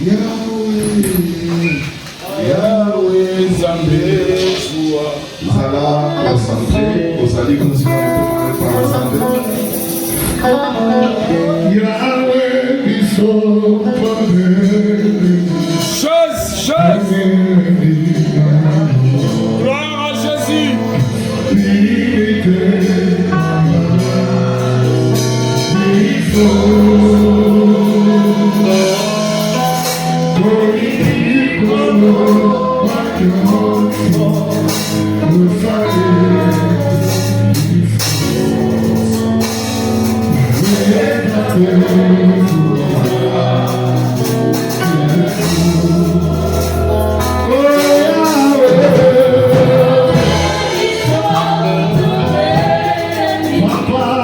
Yahweh Zambé, Zala, concentré, vous allez que nous sommes ensemble. Yahweh, chose. Gloire à Jésus. Papa,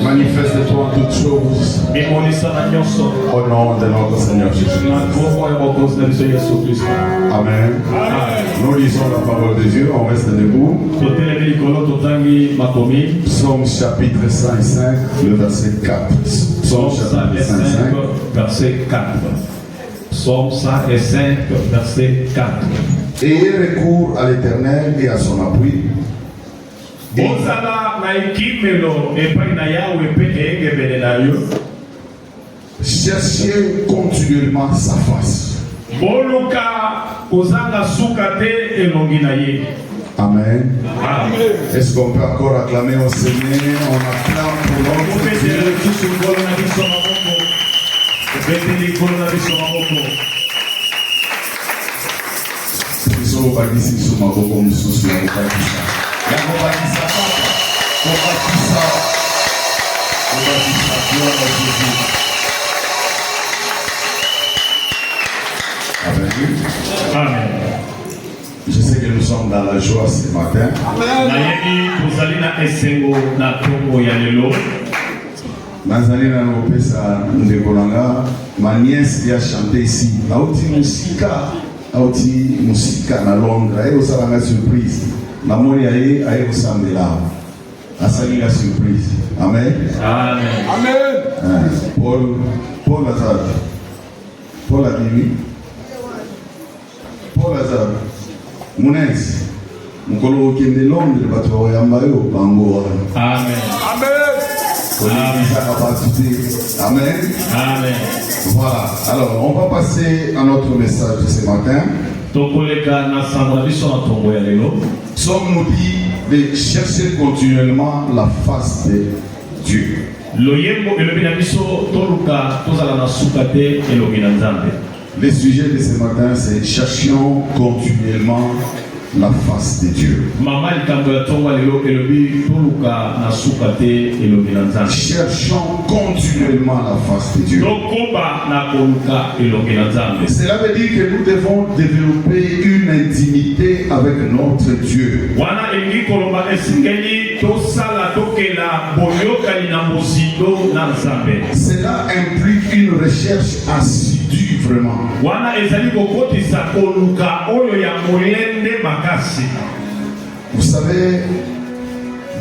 Manifeste-toi en toutes choses au nom de notre Seigneur Jésus. Amen. Nous lisons la parole de Dieu, on reste debout. Psaume chapitre 105, le verset 4. Psaume chapitre 105, verset 4. Psaume 105, verset 4. Ayez recours à l'Éternel et à son appui. Cherchez continuellement sa face. Amen. Est-ce qu'on peut encore acclamer au Seigneur? On acclame pour notre Dieu. Amen. Je sais que nous sommes dans la joie ce matin. Nazalina Nopesa Ndekolanga, ma nièce qui a chanté ici. Auti musika na Londres. Aye osalanga surprise. Na moni aye osambela. Asalinga surprise. Amen. Amen. Amen. Paul Lazare. Paul Adimi. Paul Lazare. Mounès. Mukolo okende Londres bato bayambayo bango. Amen. Amen. Amen. Voilà. Alors, on va passer à notre message de ce matin. Somme nous dit de chercher continuellement la face de Dieu. Le sujet de ce matin, c'est cherchons continuellement la face de Dieu. Cherchons continuellement la face de Dieu. Cela veut dire que nous devons développer une intimité avec notre Dieu. Cela implique une recherche assidue vraiment. Vous savez,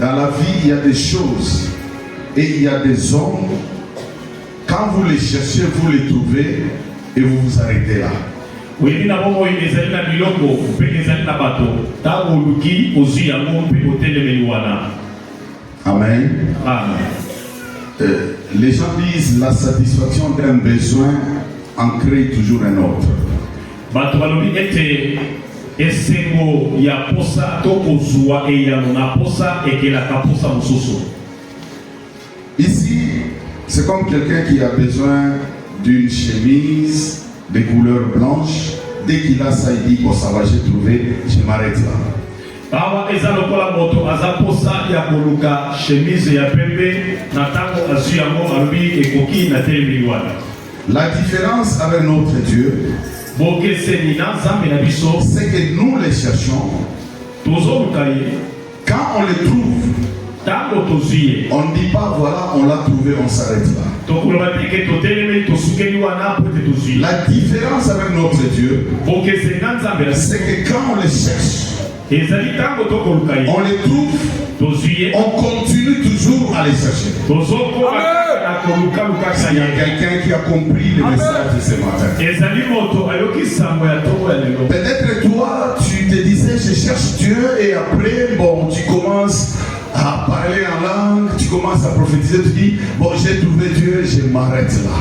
dans la vie, il y a des choses et il y a des hommes. Quand vous les cherchez, vous les trouvez et vous vous arrêtez là. Amen. Les gens disent la satisfaction d'un besoin en crée toujours un autre. Ici, c'est comme quelqu'un qui a besoin d'une chemise de couleur blanche. Dès qu'il a ça, il dit, oh ça va, j'ai trouvé, je m'arrête là. La différence avec notre Dieu, c'est que nous les cherchons. Quand on les trouve, on ne dit pas voilà, on l'a trouvé, on s'arrête là. La différence avec notre Dieu, c'est que quand on les cherche, on les trouve, on continue toujours à les chercher. Il y a quelqu'un qui a compris le message de ce matin. Peut-être toi, tu te disais, je cherche Dieu, et après, bon, tu commences à parler en langue, tu commences à prophétiser, tu dis, bon, j'ai trouvé Dieu, je m'arrête là.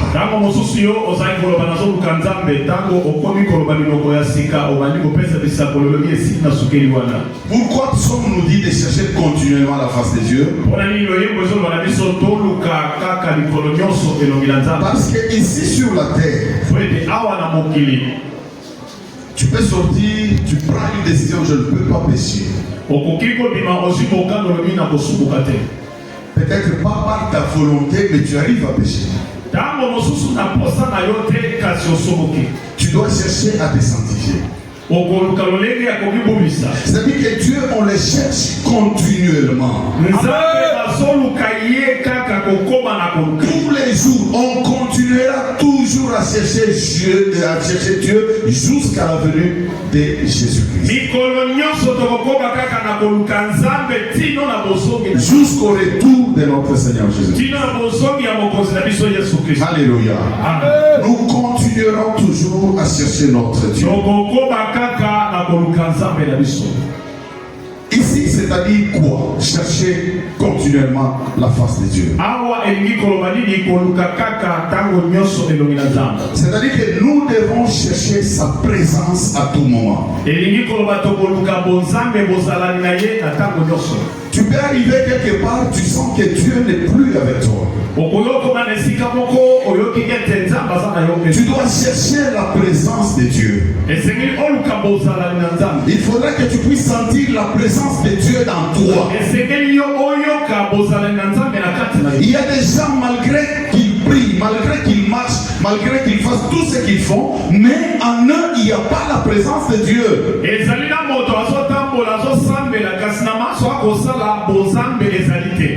Pourquoi Psaume nous dit de chercher continuellement la face de Dieu? Parce que ici sur la terre, tu peux sortir, tu prends une décision, je ne peux pas pécher. Peut-être pas par ta volonté, mais tu arrives à pécher. Tu dois chercher à te sanctifier. C'est-à-dire que Dieu, on le cherche continuellement. Tous les jours, on continuera toujours à chercher Dieu jusqu'à la venue de Jésus-Christ. Jusqu'au retour de notre Seigneur Jésus-Christ. Alléluia. Nous continuerons toujours à chercher notre Dieu. Ici, c'est-à-dire quoi? Chercher continuellement la face de Dieu. C'est-à-dire que nous devons chercher sa présence à tout moment. Tu peux arriver quelque part, tu sens que Dieu n'est plus avec toi. Tu dois chercher la présence de Dieu. Il faudrait que tu puisses sentir la présence de Dieu dans toi. Il y a des gens, malgré qu'ils prient, malgré qu'ils marchent, malgré qu'ils fassent tout ce qu'ils font, mais en eux, il n'y a pas la présence de Dieu.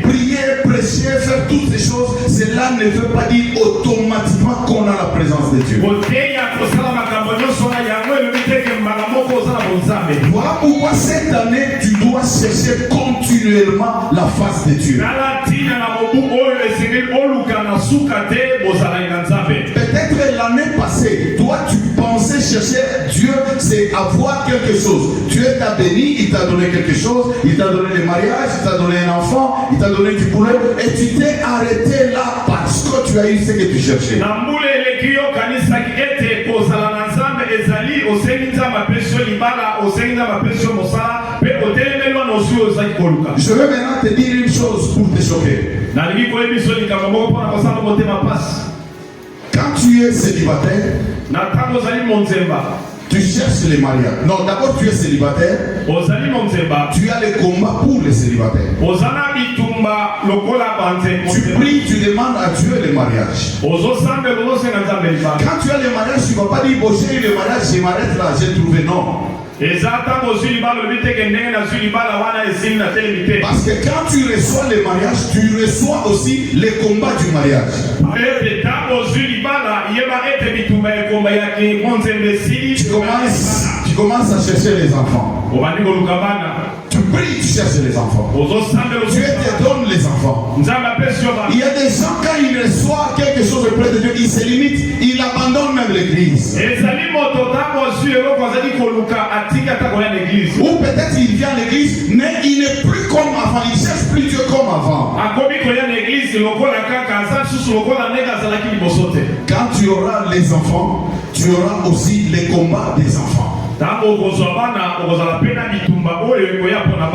Prier, prêcher, faire toutes ces choses, cela ne veut pas dire automatiquement qu'on a la présence de Dieu. Voilà pourquoi cette année, tu dois chercher continuellement la face de Dieu. Peut-être l'année passée, toi tu pensais chercher Dieu, c'est avoir quelque chose. Dieu t'a béni, il t'a donné quelque chose, il t'a donné des mariages, il t'a donné un enfant, il t'a donné du boulot, et tu t'es arrêté là parce que tu as eu ce que tu cherchais. Je veux maintenant te dire une chose pour te choquer. Quand tu es célibataire, tu cherches les mariages. Non, d'abord tu es célibataire. Tu as les combats pour les célibataires. Tu pries, tu demandes à Dieu les mariages. Quand tu as les mariages, tu ne vas pas dire bon, j'ai eu le mariage, je m'arrête là, j'ai trouvé. Non. Parce que quand tu reçois les mariages, tu reçois aussi les combats du mariage. Tu commences à chercher les enfants. Tu pries, tu cherches les enfants. Dieu te donne les enfants. Il y a des gens, quand ils reçoivent quelque chose auprès de Dieu, ils se limitent, ils abandonnent même l'église. Ou peut-être il vient à l'église, mais il n'est plus comme avant, il ne cherche plus Dieu comme avant. Quand tu auras les enfants, tu auras aussi les combats des enfants.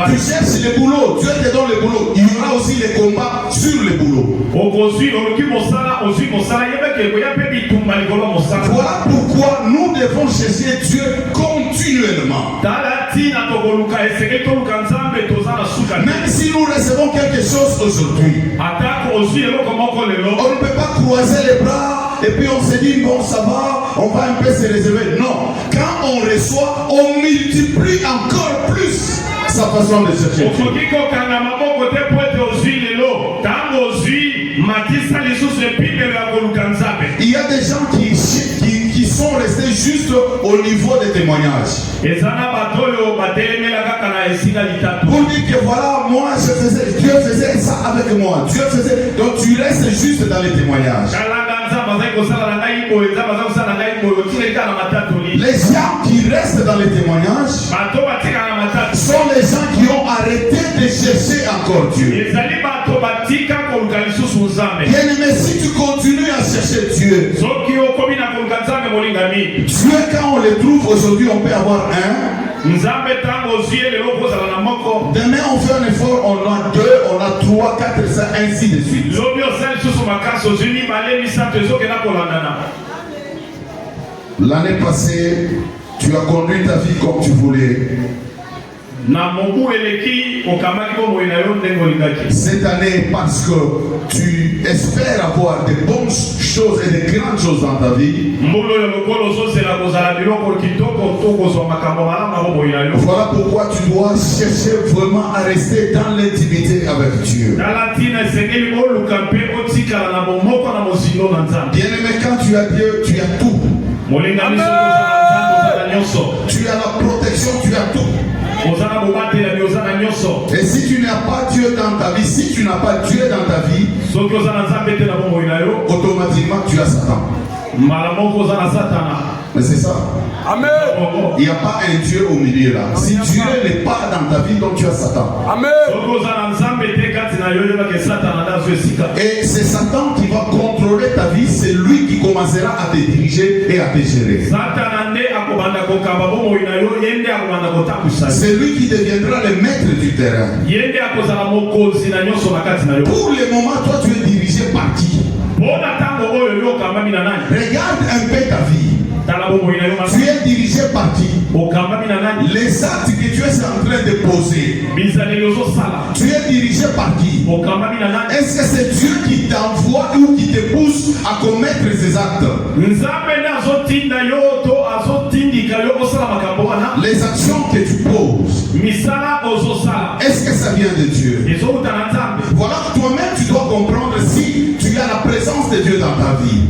Tu cherches le boulot, Dieu te donne le boulot. Il y aura aussi les combats sur le boulot. Voilà pourquoi nous devons chercher Dieu continuellement. Même si nous recevons quelque chose aujourd'hui, on ne peut pas croiser les bras et puis on se dit bon ça va, on va un peu se réserver. Non, quand on reçoit, on multiplie encore plus sa façon de chercher. Il y a des gens qui sont restés juste au niveau des témoignages. Pour dire que voilà, moi je faisais, Dieu faisait ça avec moi. Dieu faisait, donc tu restes juste dans les témoignages. Les gens qui restent dans les témoignages sont les gens qui ont arrêté de chercher encore Dieu. Bien-aimé, si tu continues à chercher Dieu, Dieu quand on le trouve aujourd'hui, on peut avoir un. Demain on fait un effort, on a 2, on a 3, 4, 5, ainsi de suite. L'année passée, tu as conduit ta vie comme tu voulais. Cette année, parce que tu espères avoir de bonnes choses et de grandes choses dans ta vie, voilà pourquoi tu dois chercher vraiment à rester dans l'intimité avec Dieu. Bien-aimé, quand tu as Dieu, tu as tout. Tu as la protection, tu as tout. Et si tu n'as pas Dieu dans ta vie, si tu n'as pas Dieu dans ta vie, automatiquement tu as Satan. Mais c'est ça. Amen. Il n'y a pas un Dieu au milieu là. Si Dieu n'est pas dans ta vie, donc tu as Satan. Amen. Et c'est Satan qui va contrôler ta vie. C'est lui qui commencera à te diriger et à te gérer. C'est lui qui deviendra le maître du terrain. Pour le moment, toi tu es dirigé par qui? Regarde un peu ta vie. Tu es dirigé par qui? Les actes que tu es en train de poser, tu es dirigé par qui? Est-ce que c'est Dieu qui t'envoie ou qui te pousse à commettre ces actes? Les actions que tu poses, est-ce que ça vient de Dieu? Voilà, toi-même tu dois comprendre si tu as la présence de Dieu dans ta vie.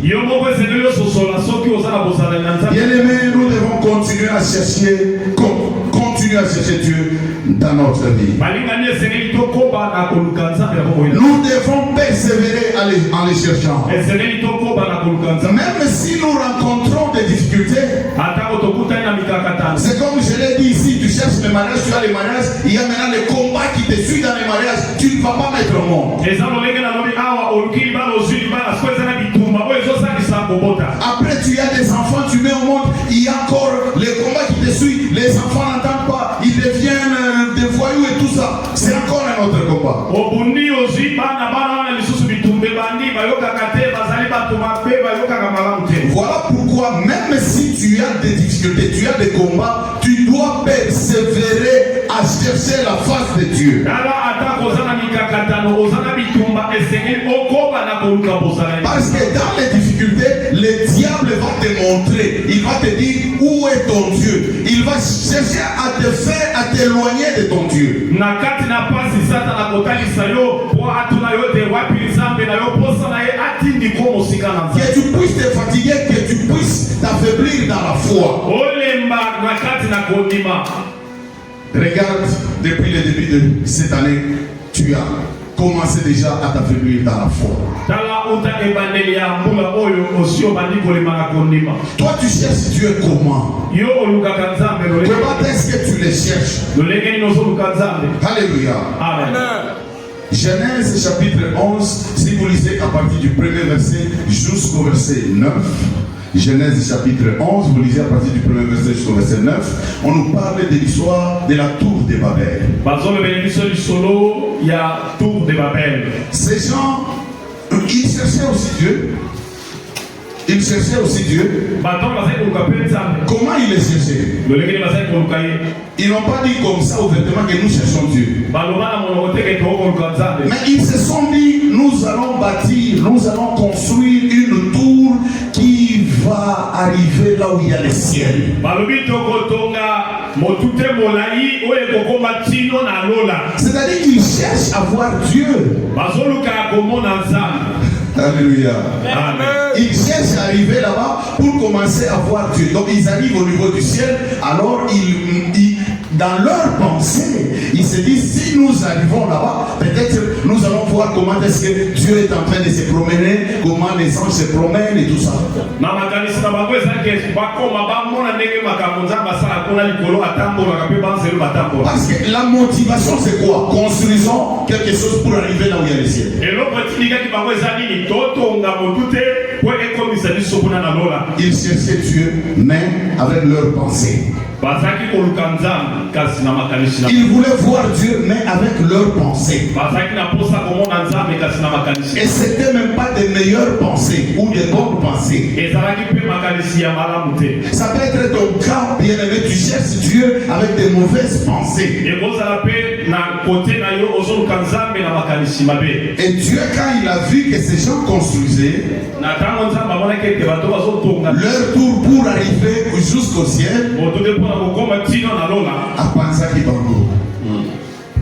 Bien-aimés, nous devons continuer à chercher Dieu dans notre vie. Nous devons persévérer en les cherchant. Même si nous rencontrons des difficultés, c'est comme je l'ai dit ici, tu cherches le mariage, tu as les mariages, il y a maintenant les combats qui te suivent dans les mariages, tu ne vas pas mettre au monde. Après tu as des enfants, tu mets au monde, il y a encore les combats qui te suivent, les enfants n'entendent pas, ils deviennent des voyous et tout ça. C'est encore un autre combat. Voilà pourquoi même si tu as des difficultés, tu as des combats, tu dois persévérer à chercher la face de Dieu. Parce que dans les difficultés, le diable va te montrer, il va te dire où est ton Dieu. Il va chercher à te faire, à t'éloigner de ton Dieu. Que tu puisses te fatiguer, que tu puisses t'affaiblir dans la foi. Regarde, depuis le début de cette année, tu as commencé déjà à t'affaiblir dans la foi. Toi, tu cherches Dieu comment? Comment est-ce que tu le cherches? Alléluia. Amen. Genèse chapitre 11, si vous lisez à partir du premier verset jusqu'au verset 9, Genèse chapitre 11, vous lisez à partir du premier verset jusqu'au verset 9, on nous parle de l'histoire de la tour de Babel. Ces gens, ils cherchaient aussi Dieu. Ils cherchaient aussi Dieu. Comment ils les cherchaient? Ils n'ont pas dit comme ça ouvertement que nous cherchons Dieu. Mais ils se sont dit, nous allons bâtir, nous allons construire une tour qui va arriver là où il y a le ciel. C'est-à-dire qu'ils cherchent à voir Dieu. Alléluia. Amen. Ils cherchent à arriver là-bas pour commencer à voir Dieu. Donc ils arrivent au niveau du ciel. Alors dans leur pensée, ils se disent, si nous arrivons là-bas, peut-être nous allons voir comment est-ce que Dieu est en train de se promener, comment les anges se promènent et tout ça. Parce que la motivation c'est quoi? Construisons quelque chose pour arriver là où il y a le ciel. Ils cherchaient Dieu, mais avec leur pensée. Ils voulaient voir Dieu, mais avec leurs pensées. Et c'était même pas des meilleures pensées ou des bonnes pensées. Ça peut être ton cas, bien aimé, tu cherches Dieu avec des mauvaises pensées. Et Dieu, quand il a vu que ces gens construisaient leur tour pour arriver jusqu'au ciel, à Pansaki Bango.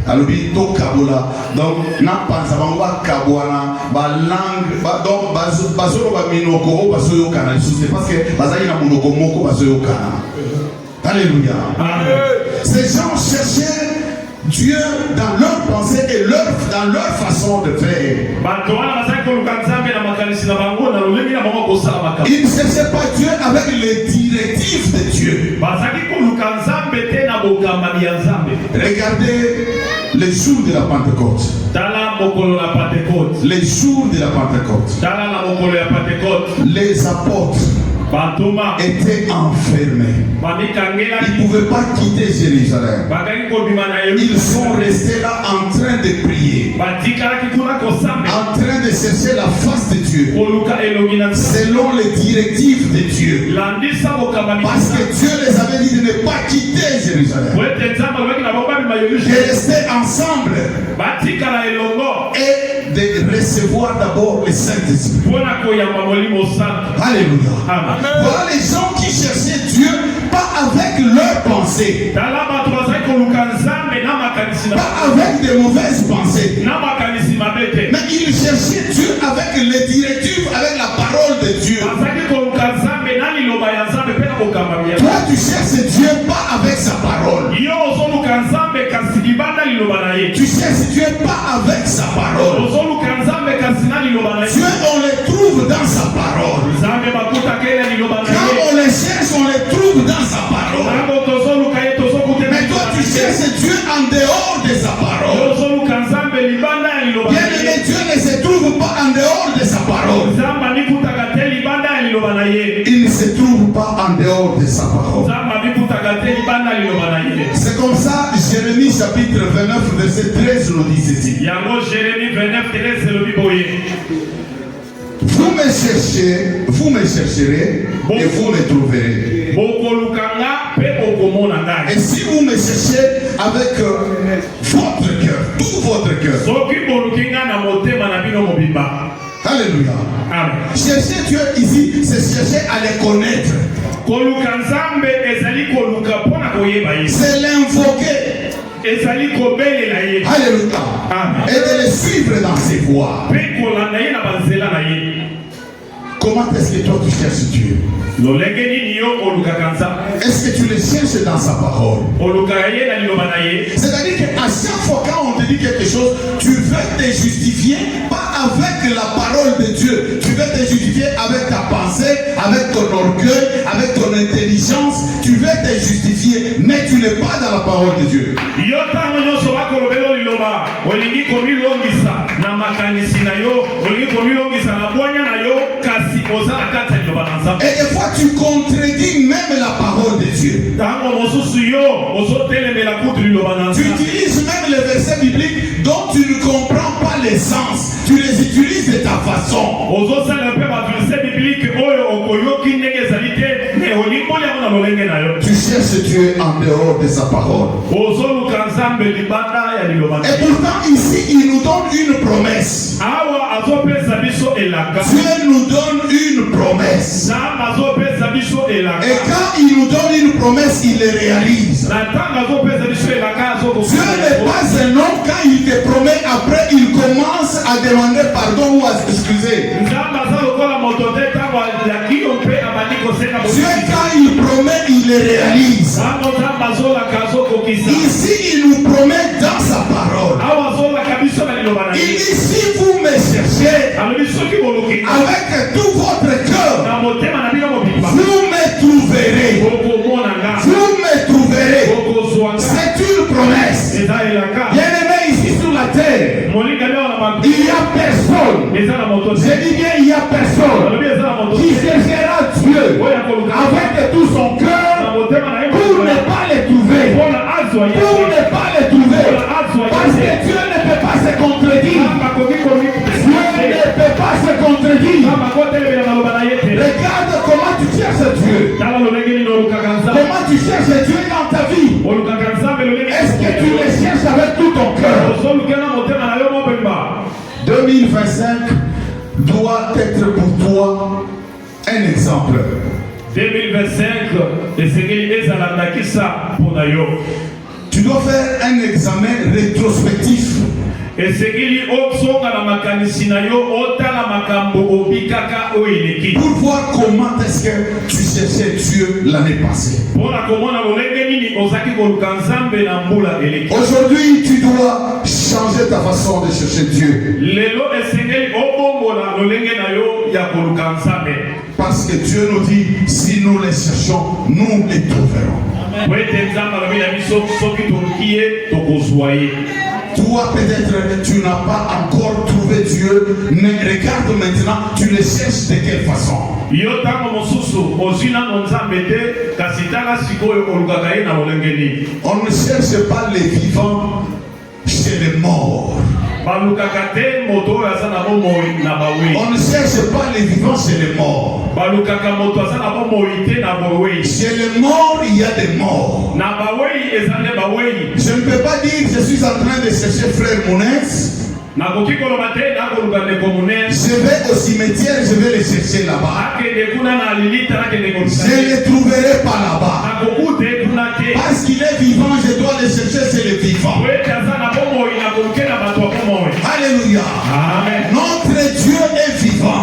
Alobi to kabola donc na panza bango kabwana ba langue donc bazolo ba minoko bazoyo kana c'est parce que bazali na monoko moko bazoyo kana. Alléluia. Amen. Ces gens cherchaient Dieu dans leurs pensées et dans leur façon de faire. Ils ne cherchaient pas Dieu avec les directives de Dieu. Regardez les jours de la Pentecôte. Les jours de la Pentecôte. Les apôtres étaient enfermés. Ils ne pouvaient pas quitter Jérusalem. Ils sont restés là en train de prier, en train de chercher la face de Dieu selon les directives de Dieu, parce que Dieu les avait dit de ne pas quitter Jérusalem, de rester ensemble et de recevoir d'abord le Saint-Esprit. Alléluia. Voilà les gens qui cherchaient Dieu pas avec leurs pensées, pas avec des mauvaises pensées, mais ils cherchaient Dieu avec les directives, avec la parole de Dieu. Toi tu cherches Dieu pas avec sa parole. Tu cherches Dieu pas avec sa parole. Dieu on le trouve dans sa parole. Quand on les cherche, on les trouve dans sa parole. Mais toi tu cherches Dieu en dehors de sa parole. Bien aimé, Dieu ne se trouve pas en dehors de sa parole. Il ne se trouve pas en dehors de sa parole. C'est comme ça, Jérémie chapitre 29, verset 13 nous dit ceci. Vous me chercherez et vous me trouverez. Et si vous me cherchez avec votre cœur, tout votre cœur. Alléluia. Amen. Chercher Dieu ici, c'est chercher à les connaître. C'est l'invoquer. Alléluia. Amen. Et de les suivre dans ses voies. Comment est-ce que toi tu cherches Dieu? Est-ce que tu le cherches dans sa parole? C'est-à-dire qu'à chaque fois quand on te dit quelque chose, tu veux te justifier pas avec la parole de Dieu. Tu veux te justifier avec ta pensée, avec ton orgueil, avec ton intelligence. Tu veux te justifier, mais tu n'es pas dans la parole de Dieu. Et des fois tu contredis même la parole de Dieu. Tu utilises même les versets bibliques dont tu ne comprends pas les sens. Tu les utilises de ta façon. Tu cherches Dieu en dehors de sa parole. Et pourtant ici il nous donne une promesse. Dieu nous donne une promesse. Et quand il nous donne une promesse, il les réalise. Dieu n'est pas un homme, quand il te promet, après il commence à demander pardon ou à s'excuser. Dieu quand il promet, il les réalise. Ici il nous promet dans sa parole. Il dit si vous me cherchez avec tout votre cœur, vous me trouverez. Vous me trouverez. C'est une promesse. Bien aimé ici sur la terre, il n'y a personne. Je dis bien il n'y a personne qui cherchera Dieu avec tout son cœur pour ne pas Comment tu cherches Dieu dans ta vie? Est-ce que tu le cherches avec tout ton cœur? 2025 doit être pour toi un exemple. 2025, Tu dois faire un examen rétrospectif. Pour voir comment est-ce que tu cherchais Dieu l'année passée. Aujourd'hui, tu dois changer ta façon de chercher Dieu. Parce que Dieu nous dit, si nous les cherchons, nous les trouverons. Toi, peut-être, tu n'as pas encore trouvé Dieu. Mais regarde maintenant, tu le cherches de quelle façon? On ne cherche pas les vivants chez les morts. On ne cherche pas les vivants chez les morts. Chez les morts, il y a des morts. Je ne peux pas dire je suis en train de chercher frère Mounès. Je vais au cimetière, je vais les chercher là-bas. Je ne les trouverai pas là-bas. Parce qu'il est vivant, je dois les chercher chez les vivants. Alléluia. Amen. Notre Dieu est vivant.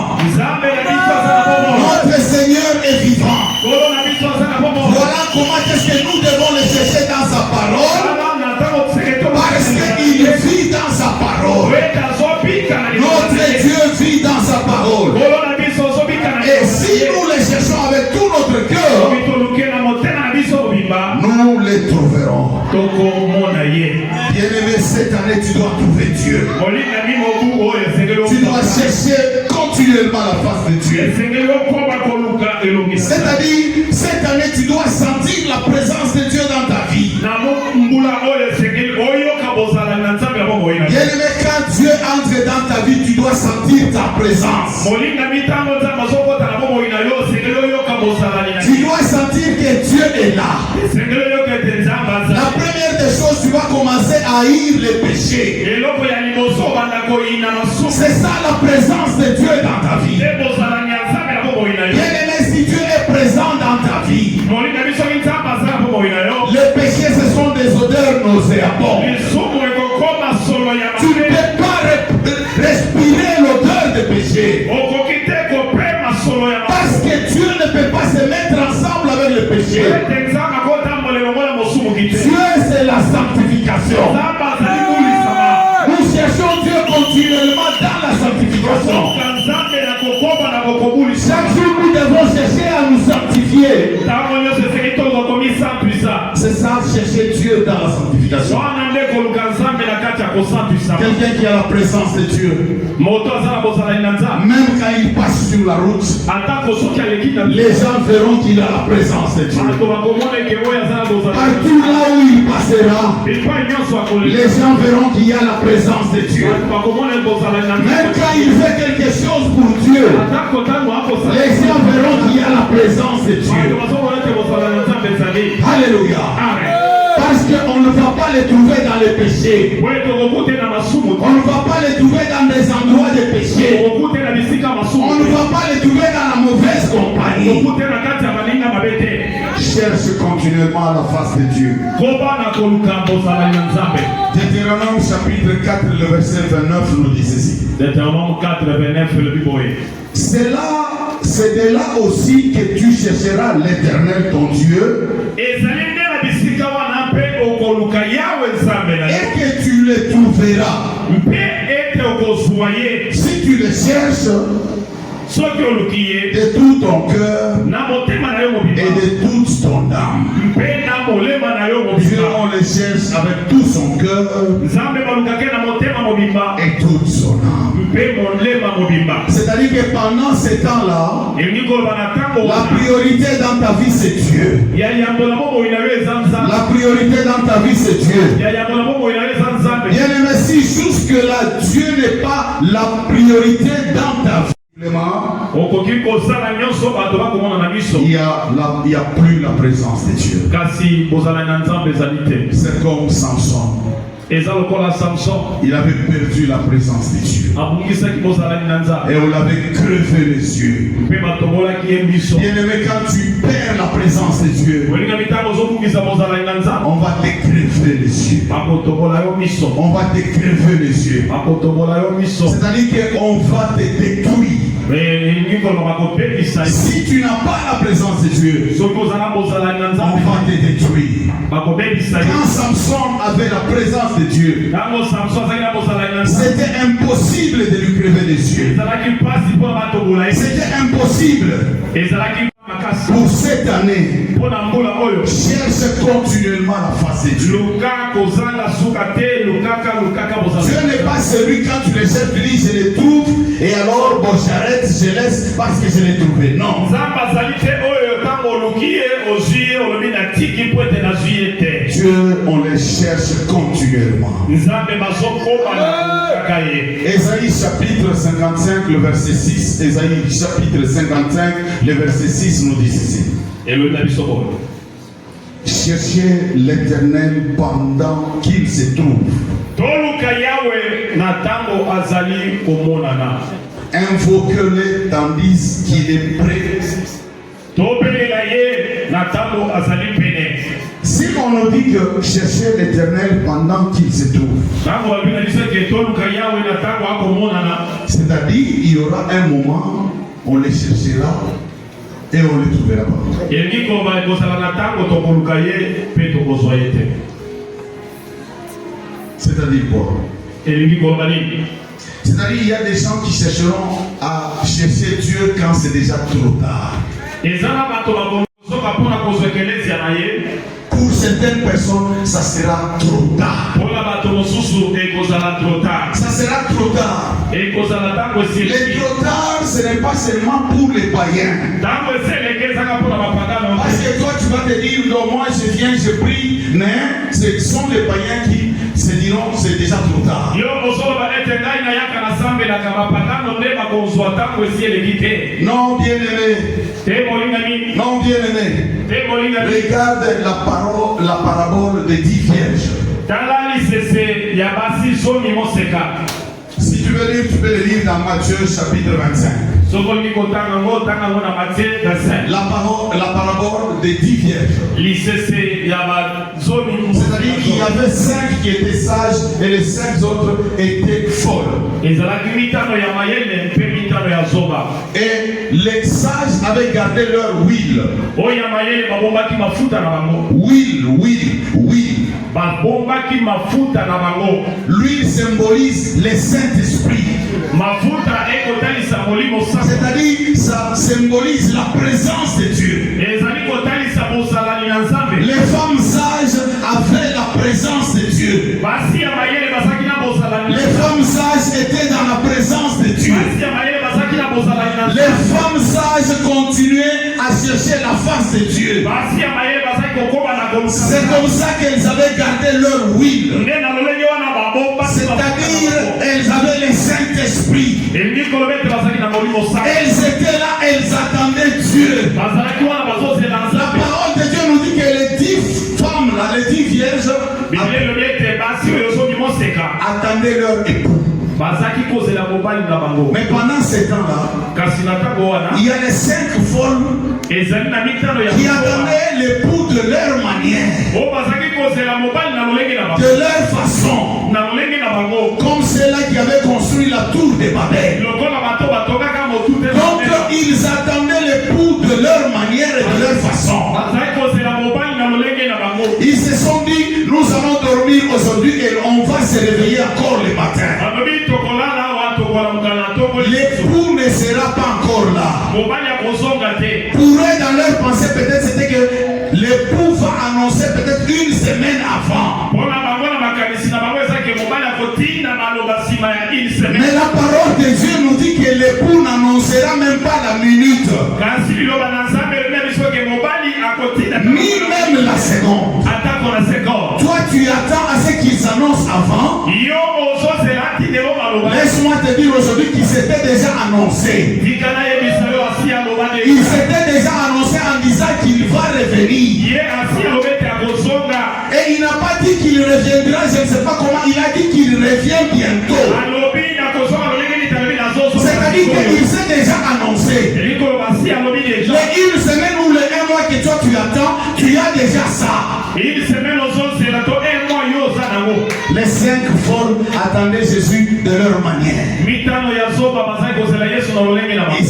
Notre Seigneur est vivant. Voilà comment est-ce que nous devons le chercher dans sa parole. Parce qu'il vit dans sa parole. Notre Dieu vit dans sa parole. Et si nous le cherchons avec tout notre cœur, nous les trouverons. Bien-aimé, cette année, tu dois trouver Dieu. Tu dois chercher continuellement la face de Dieu. C'est-à-dire, cette année, tu dois sentir la présence de Dieu dans ta vie. Bien-aimé, quand Dieu entre dans ta vie, tu dois sentir ta présence. Tu dois sentir que Dieu est là. La première des choses, tu vas commencer à haïr les péchés. C'est ça la présence de Dieu dans ta vie. Bien-aimé, si Dieu est présent dans ta vie, les péchés, ce sont des odeurs nauséabondes. Tu ne peux pas respirer l'odeur des péchés. Parce que Dieu ne peut pas se mettre ensemble avec le péché. Dieu, c'est la sanctification. Nous cherchons Dieu continuellement dans la sanctification. Chaque jour, nous devons chercher à nous sanctifier. C'est ça, chercher Dieu dans la sanctification. Quelqu'un qui a la présence de Dieu, même quand il passe sur la route, les gens verront qu'il a la présence de Dieu. Partout là où il passera, les gens verront qu'il y a la présence de Dieu. Même quand il fait quelque chose pour Dieu, les gens verront qu'il y a la présence de Dieu. Alléluia. Parce qu'on ne va pas les trouver dans les péchés. On ne va pas les trouver dans des endroits de péché. On ne va pas les trouver dans la mauvaise compagnie. Cherche continuellement à la face de Dieu. Deutéronome chapitre 4, le verset 29 nous dit ceci. C'est de là aussi que tu chercheras l'Éternel ton Dieu. Et que tu le trouveras. Si tu le cherches de tout ton cœur et de toute ton âme. Dieu, on le cherche avec tout son cœur et toute son âme. C'est-à-dire que pendant ces temps-là, la priorité dans ta vie c'est Dieu. La priorité dans ta vie c'est Dieu. Bien aimé, si jusque-là Dieu n'est pas la priorité dans ta vie, Il y a plus la présence de Dieu. C'est comme Samson. Il avait perdu la présence de Dieu. Et on l'avait crevé les yeux. Bien-aimé, quand tu perds la présence de Dieu, on va te crever les yeux. On va te crever les yeux. C'est-à-dire qu'on va te détruire. Si tu n'as pas la présence de Dieu, on va te détruire. Quand Samson avait la présence de Dieu, c'était impossible de lui crever les yeux. C'était impossible. Pour cette année, cherche continuellement la face de Dieu. Dieu n'est pas celui quand tu le cherches, tu dis je les trouve et alors bon j'arrête, je laisse parce que je l'ai trouvé. Non. Dieu, on les cherche continuellement. Ésaïe chapitre 55, le verset 6. Ésaïe chapitre 55, le verset 6 nous dit ceci. Cherchez l'Éternel pendant qu'il se trouve. Invoquez-le tandis qu'il est prêt. Si on nous dit que chercher l'Éternel pendant qu'il se trouve, c'est-à-dire il y aura un moment, on les cherchera et on les trouvera pas. C'est-à-dire quoi? C'est-à-dire il y a des gens qui chercheront à chercher Dieu quand c'est déjà trop tard. Pour certaines personnes, ça sera trop tard. Ça sera trop tard. Les trop tard, ce n'est pas seulement pour les païens. Parce que toi, tu vas te dire, non, moi je viens, je prie, mais ce sont les païens qui se diront, c'est déjà trop tard. Non, bien-aimé. Non, bien-aimé. Regarde la parabole des 10 vierges. Si tu veux lire, tu peux le lire dans Matthieu chapitre 25. La parabole des 10 vierges. C'est-à-dire qu'il y avait 5 qui étaient sages et les 5 autres étaient folles. Et les sages avaient gardé leur huile. Huile. L'huile symbolise le Saint-Esprit. C'est-à-dire, ça symbolise la présence de Dieu. Les femmes sages avaient la présence de Dieu. Les femmes sages étaient dans la présence de Dieu. Les femmes sages continuaient à chercher la face de Dieu. C'est comme ça qu'elles avaient gardé leur huile. C'est-à-dire, elles avaient le Saint-Esprit. Elles étaient là, elles attendaient Dieu. La parole de Dieu nous dit que les 10 femmes, là, les 10 vierges, attendaient leur époux. Mais pendant ces temps-là, il y a les 5 folles qui attendaient l'époux de leur manière, de leur façon, comme ceux-là qui avaient construit la tour de Babel. Donc ils attendaient l'époux de leur manière et de leur façon. Ils se sont dit, nous allons dormir aujourd'hui et on va se réveiller encore le matin. L'époux ne sera pas encore là. Pour eux, dans leur pensée, peut-être c'était que l'époux va annoncer peut-être une semaine avant. Mais la parole de Dieu nous dit que l'époux n'annoncera même pas la minute, ni même la seconde. Toi, tu attends à ce qu'ils annoncent avant. Mais Laisse-moi te dire aujourd'hui qu'il s'était déjà annoncé. Il s'était déjà annoncé en disant qu'il va revenir. Et il n'a pas dit qu'il reviendra, je ne sais pas comment, il a dit qu'il revient bientôt. C'est-à-dire qu'il s'est déjà annoncé. Les une semaine ou les un mois que toi tu attends, tu as déjà ça. Les 5 folles attendaient Jésus de leur manière. Ils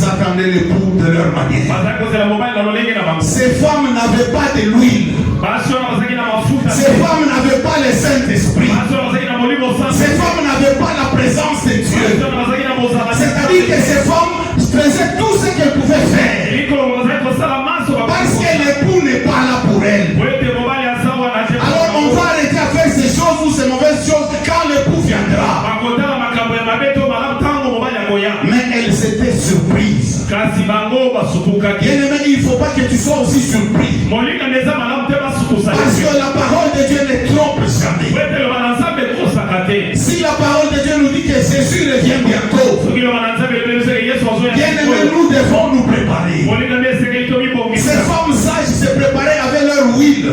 attendaient l'époux de leur manière. Ces femmes n'avaient pas de l'huile. Ces femmes n'avaient pas le Saint-Esprit. Ces femmes n'avaient pas la présence de Dieu. C'est-à-dire que ces femmes faisaient tout ce qu'elles pouvaient faire. Parce que l'époux n'est pas là pour elles. Alors on va arrêter à faire ces choses ou ces mauvaises choses quand l'époux viendra. Mais elles étaient surprises. Bien-aimé, il ne faut pas que tu sois aussi surpris. Parce que la parole de Dieu ne trompe jamais. Si la parole de Dieu nous dit que Jésus revient bientôt, bien-aimé, nous devons nous préparer. Ces femmes sages se préparaient avec leur huile.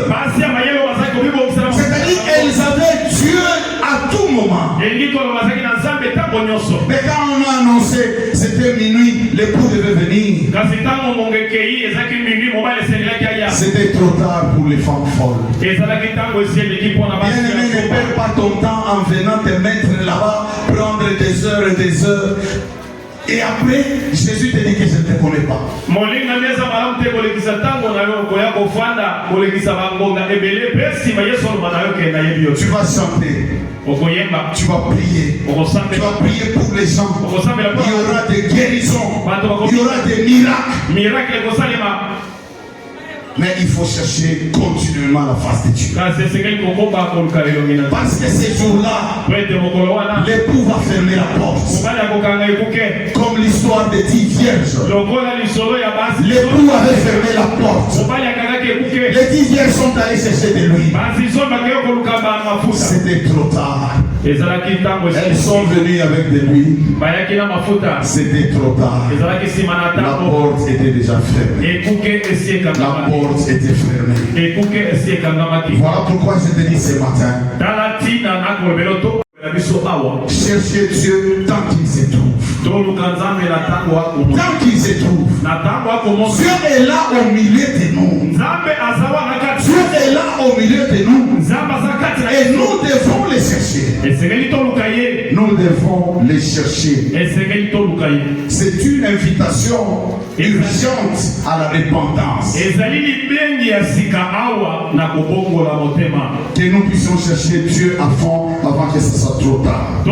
C'est-à-dire qu'elles avaient Dieu à tout moment. Mais quand on a annoncé, c'était minuit, l'époux devait venir. C'était trop tard pour les femmes folles. Bien-aimé, ne perds pas ton temps en venant te mettre là-bas, prendre des heures et des heures. Et après, Jésus te dit que je ne te connais pas. Tu vas chanter. Tu vas prier. Tu vas prier pour les gens. Il y aura des guérisons. Il y aura des miracles. Mais il faut chercher continuellement la face de Dieu. Parce que ces jours-là, l'époux va fermer la porte. Comme l'histoire des 10 vierges. L'époux avait fermé la porte. Les 10 vierges sont allées chercher de lui. C'était trop tard. Elles sont venues avec de l'huile. C'était trop tard. La porte était déjà fermée. La porte était fermée. Voilà pourquoi je te dis ce matin, cherchez Dieu tant qu'il se trouve. Tant qu'il se trouve. Dieu est là au milieu de nous. Dieu est là au milieu de nous. Et nous devons les chercher. Nous devons les chercher. C'est une invitation urgente à la repentance. Que nous puissions chercher Dieu à fond avant que ce soit trop tard.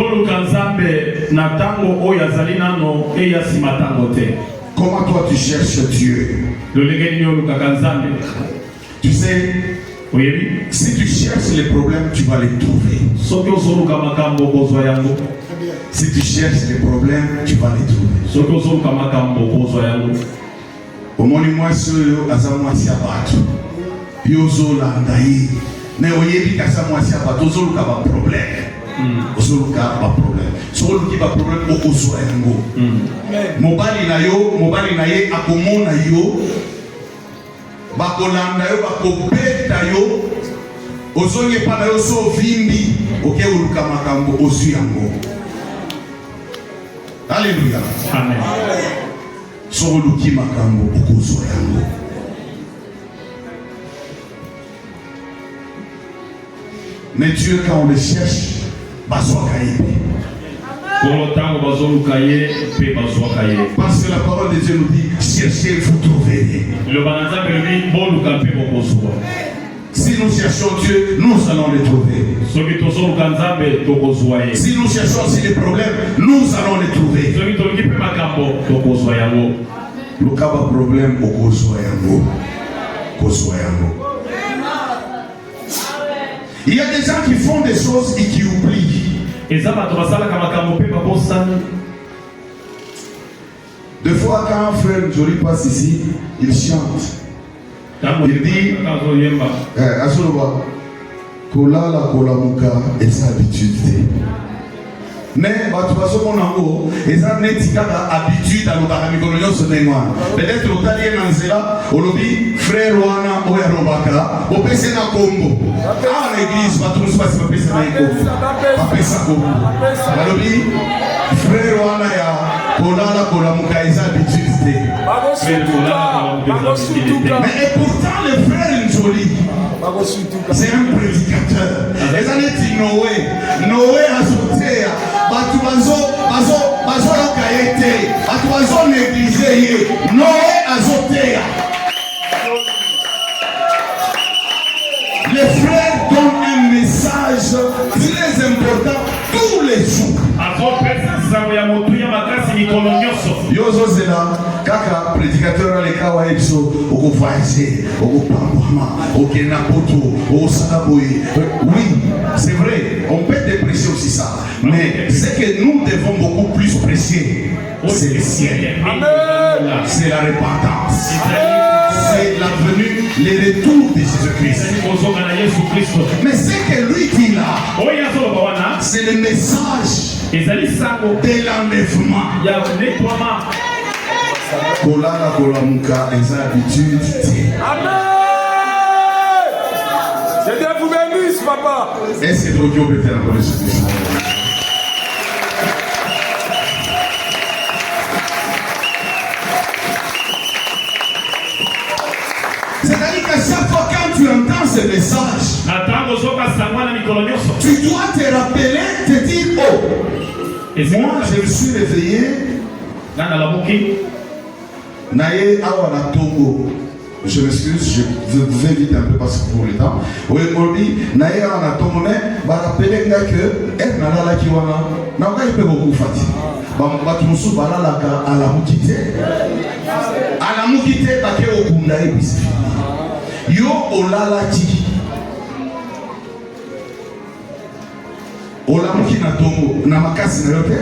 Comment toi tu cherches Dieu? Tu sais, si tu cherches les problèmes, tu vas les trouver. Si tu cherches les problèmes, tu vas les trouver. Au moins, moi, je suis mais oyebi kasa mwasi aba tozoluka ba problème. Ozoluka ba problème. Soluki ba problème okozwa yango. Mobali na ye akomona yo. Bakolanda yo bakobeta yo. Ozonge pa na yo so vimbi oke oluka makambo ozu yango. Alléluia. Amen. Soluki makambo okozwa yango. Mais Dieu, quand on le cherche, parce que la parole de Dieu nous dit, cherchez, vous trouverez. Si nous cherchons Dieu, nous allons le trouver. Si nous cherchons aussi les problèmes, nous allons les trouver. Le cas de problème, au il y a des gens qui font des choses et qui oublient. Des fois, quand un frère Jolie passe ici, il chante. Il dit Asoloba, Kola la Kola Muka et sa habitude. Mais bato bazomona ngo eza neti kaka habitude alobaka mikolo nyonso ndenge wana. Peut-être otali ye na nzela olobi frère wana oyo alobaka opesi na kombo. Awa na église bato mosusu basi bapesa na ye kombo. Bapesa kombo. Balobi frère wana ya kolala kolamuka eza habitude te. Mais et pourtant le frère Njoli, c'est un prédicateur. Les années de Noé a sauté. Batu bazo lokaete. Batu bazo négligé. Noé a sauté. Les frères donnent un message très important tous les jours. Yozo zela kaka prédicateur aleka wa ebiso okovaise okopambama okena poto osalaboye. Oui, c'est vrai, on peut déprécier aussi ça, mais ce que nous devons beaucoup plus apprécier, c'est le ciel. C'est la repentance. C'est la venue, le retour de Jésus-Christ. Mais ce que lui dit là, c'est le message de l'enlèvement. Kolala kolamuka eza habitude. Amen. Que Dieu vous bénisse, papa. Est-ce que Dieu peut faire encore Jésus-Christ? C'est-à-dire qu'à chaque fois quand tu entends ce message, tu dois te rappeler, te dire, oh, moi je me suis réveillé, naye awa na tongo. Je m'excuse, je vous invite un peu parce que pour le temps. Oui, Molbi, naye awa na tongo, mais bah rappelez que elle n'a la qui wana, na nga ipe beaucoup fati. Bah tu musu bala la ka ala mukite bake okunda ebisi. Yo olala ti. Olamuki na tongo na makasi na yote.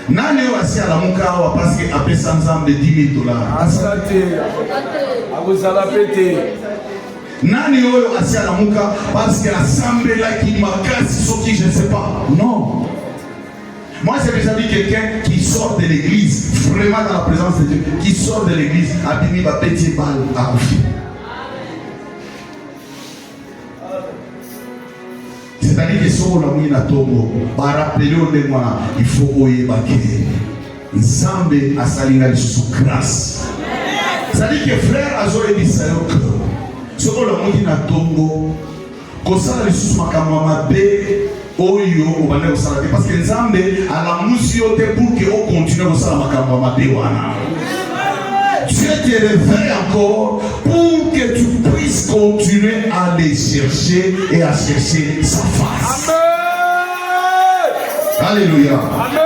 Nani wasi alamuka awa parce que après 100 ans de $10,000. Asante. Abuzala pete. Nani oyo asi alamuka parce que l'assemblée là qui makasi soki je ne sais pas. Non. Moi j'ai déjà vu quelqu'un qui sort de l'église, vraiment dans la présence de Dieu, qui sort de l'église, abimi ba petit balle à Kofi. C'est-à-dire que si on a mis na tongo, par rappeler au démon, il faut oyebake. Nzambe asalinga lisusu grâce. C'est-à-dire que frère azo ebisa yo que si on a mis na tongo, kosala lisusu makambo mabe oyo obane kosala parce que Nzambe ala musi yo te pour que on continue kosala makambo mabe wana. Dieu te réveille encore pour que tu puisses continuer à les chercher et à chercher sa face. Amen. Alléluia. Amen.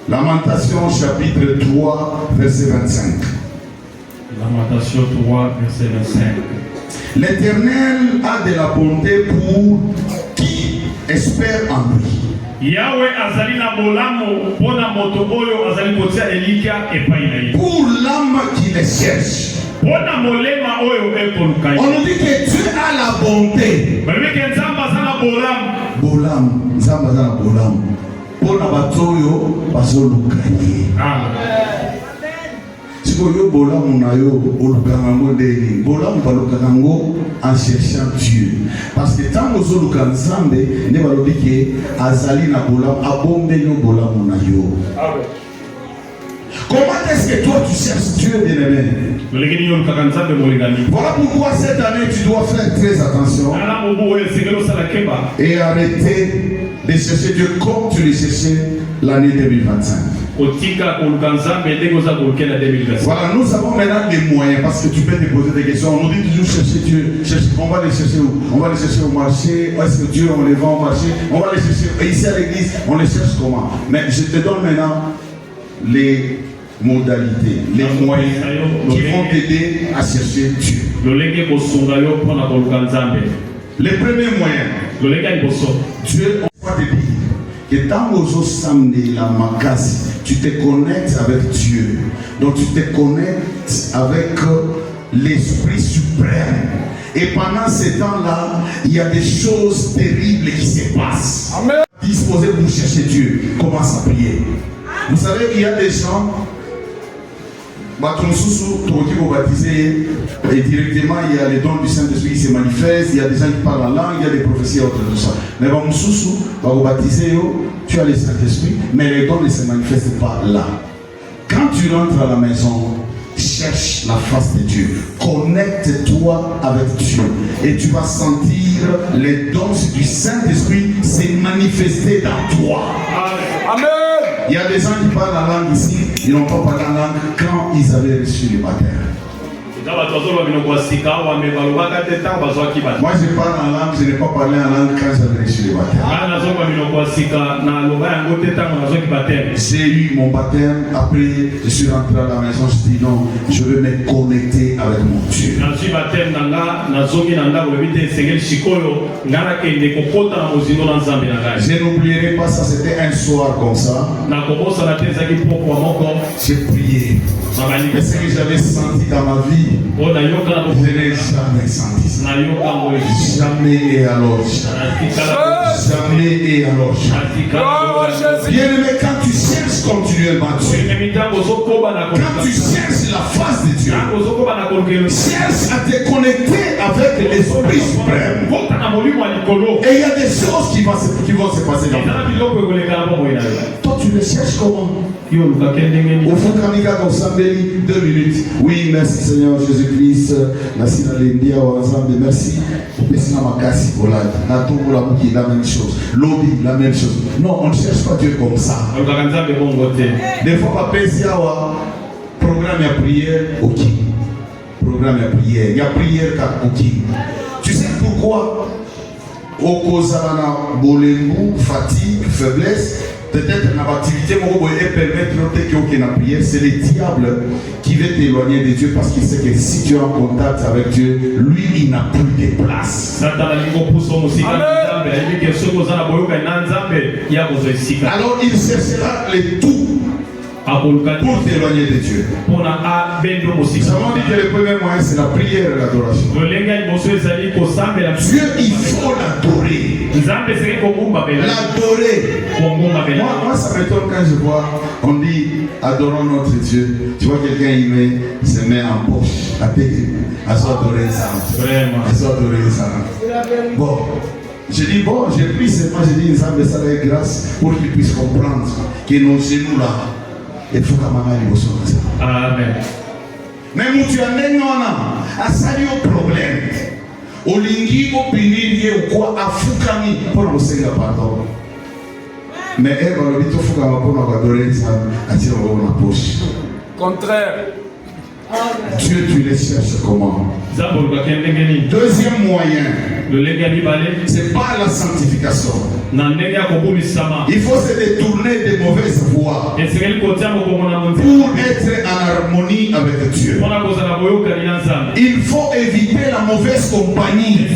Lamentation chapitre 3 verset 25. Lamentation 3 verset 25. L'Éternel a de la bonté pour qui espère en lui. Yahweh azali na bolamo pona moto oyo azali kotia elika epai na ye. Pour l'âme qui les cherche. Pona molema oyo ekoluka. On nous dit que Dieu a la bonté. Balobi ke nzamba azana bolamo. Bolamo, nzamba azana bolamo. Pona batoyo bazoluka ye. Amen. Sikoyo bolamo na yo olukanga ngo ndeni. Bolamo balukanga ngo en cherchant Dieu. Parce que tant que ozoluka nzambe ne balobi ke azali na bolamo abombe yo bolamo na yo. Amen. Comment est-ce que toi tu cherches Dieu, bien-aimé? Voilà pourquoi cette année tu dois faire très attention et arrêter de chercher Dieu comme tu le cherchais l'année 2025. Voilà, nous avons maintenant des moyens parce que tu peux te poser des questions. On nous dit toujours chercher Dieu. On va les chercher où? On va les chercher au marché. Est-ce que Dieu, on les vend au marché? On va les chercher ici à l'église. On les cherche comment? Mais je te donne maintenant les modalités, les moyens qui vont t'aider à chercher Dieu. Les premiers moyens, Dieu va te dire que tant aux samedi la makasi, tu te connectes avec Dieu. Donc tu te connectes avec l'Esprit suprême. Et pendant ce temps-là, il y a des choses terribles qui se passent. Amen. disposé pour chercher Dieu, commence à prier. Vous savez, il y a des gens, et directement il y a les dons du Saint-Esprit qui se manifestent, il y a des gens qui parlent en langue, il y a des prophéties et autres tout ça. Mais tu as le Saint-Esprit, mais les dons ne se manifestent pas là. Quand tu rentres à la maison, cherche la face de Dieu, connecte-toi avec Dieu et tu vas sentir les dons du Saint-Esprit se manifester dans toi. Amen. Il y a des gens qui parlent la langue ici, ils n'ont pas parlé la langue quand ils avaient reçu le baptême. Moi je parle en langue, je n'ai pas parlé en langue quand j'avais reçu le baptême. J'ai eu mon baptême, après je suis rentré à la maison, je dis non, je veux me connecter avec mon Dieu. Je n'oublierai pas ça, c'était un soir comme ça. J'ai prié. Mais ce que j'avais senti dans ma vie, je n'ai jamais senti ça. Jamais et alors. Jamais et alors. Bien-aimé, quand tu cherches continuellement Dieu, quand tu cherches la face de Dieu, cherche à te connecter avec l'Esprit suprême. Et il y a des choses qui vont se passer dans ta vie. Toi, tu le cherches comment? Au fond, quand 2 minutes. Oui, merci Seigneur Jésus-Christ. Merci Nalendia, merci. Merci Namakasi, voilà. La même chose. Lobby, la même chose. Non, on ne cherche pas Dieu comme ça. Des fois, pas programme à prière, ok. Programme à prière. Il y a prière, ok. Tu sais pourquoi? Au Kozalana, Bolemou, fatigue, faiblesse. Peut-être dans l'activité, c'est le diable qui veut t'éloigner de Dieu parce qu'il sait que si tu es en contact avec Dieu, lui, il n'a plus de place. Alors il cherchera le tout pour t'éloigner de Dieu. Nous avons dit que le premier moyen c'est la prière et l'adoration. Dieu, il faut l'adorer. L'adorer. Moi, ça m'étonne quand je vois, on dit adorons notre Dieu. Tu vois quelqu'un, il met ses mains en poche, à adorer ça. Vraiment. Adorer ça. Bon. Je dis bon, j'ai pris seulement, j'ai dit ça avec grâce pour qu'il puisse comprendre que nos genoux là. Il faut que Amen. Mais tu as un sali au problème. Au lingi au pinir ou quoi à Fukami pour nous senga pardon. Mais elle va le dire Fukama pour nous adorer ça à tirer dans la poche. Contraire. Dieu, tu les cherches comment? Deuxième moyen, c'est pas la sanctification. Il faut se détourner des mauvaises voies pour être en harmonie avec Dieu. Il faut éviter la mauvaise compagnie.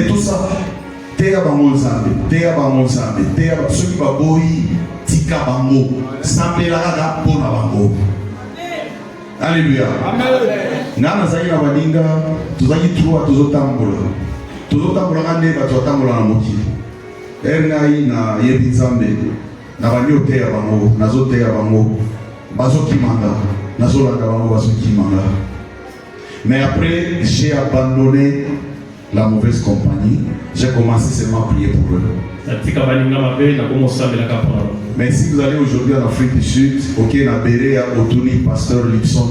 Tout ça. Teya bango nzambe, teya soki baboyi tika bango, sambela kaka pona bango. Alléluia. Amen. Ngana zaki na baninga, tozaki trois tozotambola. Tozotambola kande bato batambola na mokili. Ngai na yebi nzambe, na bandi oteya bango, nazoteya bango, bazokimanga, nazolanda bango bazokimanga. Mais après, j'ai abandonné la mauvaise compagnie, j'ai commencé seulement à prier pour eux. Mais si vous allez aujourd'hui en Afrique du Sud, ok, Naberea, Otoni, pasteur Lipson,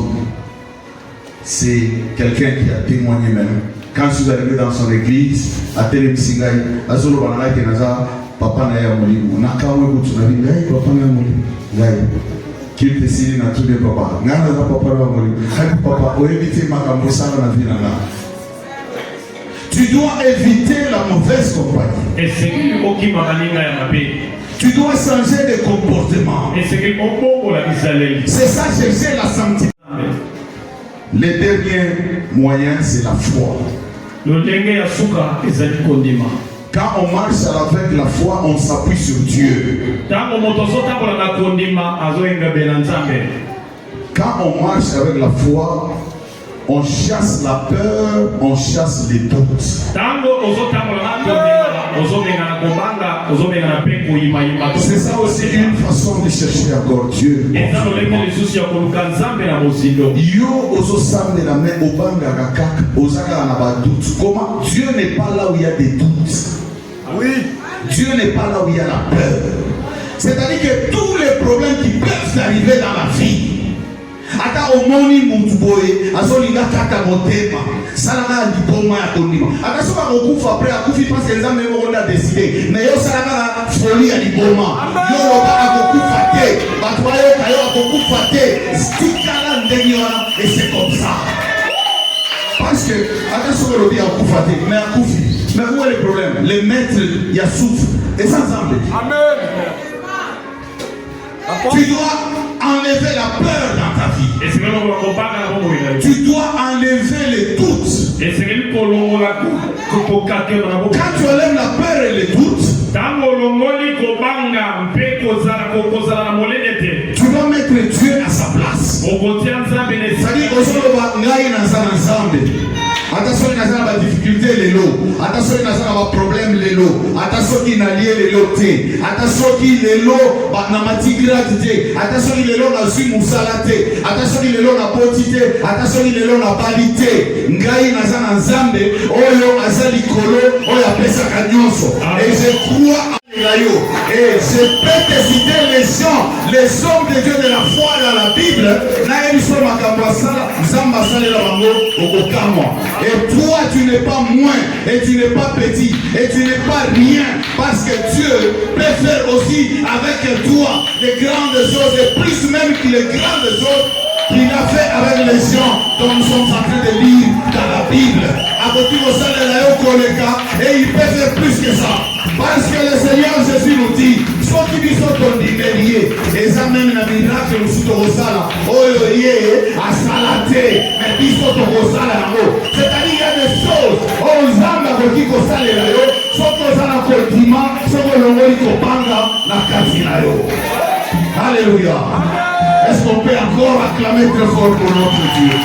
c'est quelqu'un qui a témoigné même. Quand vous arrivez dans son église, à Télémsingaï, à Zolo Banana Kenaza, Papa Naya Moli, Nakawe Boutunavi, Papa Naya Moli, qu'il décide dans tous les papas. Nana Papa Naya Moli, Papa, pour éviter ma cambosa dans la vie. Tu dois éviter la mauvaise compagnie. Tu dois changer de comportement. C'est ça, chercher la sanctification. Le dernier moyen, c'est la foi. Quand on marche avec la foi, on s'appuie sur Dieu. Quand on marche avec la foi, on chasse la peur, on chasse les doutes. C'est ça aussi une façon de chercher encore Dieu. Yo ozo samne la main au banga kaka ozaka na ba doute. Comment Dieu n'est pas là où il y a des doutes. Oui. Dieu n'est pas là où il y a la peur. C'est-à-dire que tous les problèmes qui peuvent arriver dans la vie, ata omoni mutu boye azolinga kata motema salaka ndiboma ya konima ata soka kokufa après akufi parce que nzambe moko nda décider mais yo salaka folie ya liboma yo loba akokufa te bato bayoka yo akokufa te stikala ndenge wana et c'est comme ça parce que ata soka lobi akufa te mais akufi mais où est le problème les maîtres ya souffre et sans nzambe. Amen. Tu dois enlever la peur dans ta vie. Tu dois enlever les doutes. Quand tu enlèves la peur et les doutes, tu dois mettre Dieu à sa place. C'est-à-dire attention, il y a des difficultés, les lots. Attention, il y a des problèmes, les lots. Attention, il y a des lots. Attention, il y a des lots. Attention, il y a des lots. Attention, il y a des lots. Attention, il y a des lots. Balité. Ngai nazana nzambe. Oyo azali kolo. Oyo apesa kanyonso. Et je crois à et je peux te citer les gens, les hommes de Dieu de la foi dans la Bible. Et toi, tu n'es pas moins, et tu n'es pas petit, et tu n'es pas rien, parce que Dieu peut faire aussi avec toi les grandes choses, et plus même que les grandes choses qu'il a fait avec les gens dont nous sommes en train de lire dans la Bible. Et il peut faire plus que ça. Parce que le Seigneur Jésus nous dit, ceux qui sont condamnés, et ça même un miracle, nous sommes au Sala, à Salate, mais ils sont au Sala. C'est-à-dire qu'il y a des choses, aux âmes qui sont salées là, sont aux âmes qui sont la casinayo. Alléluia. Est-ce qu'on peut encore acclamer très fort pour notre Dieu?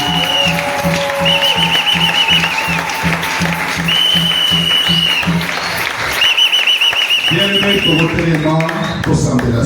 Bien aimé pour votre élément, pour s'en de la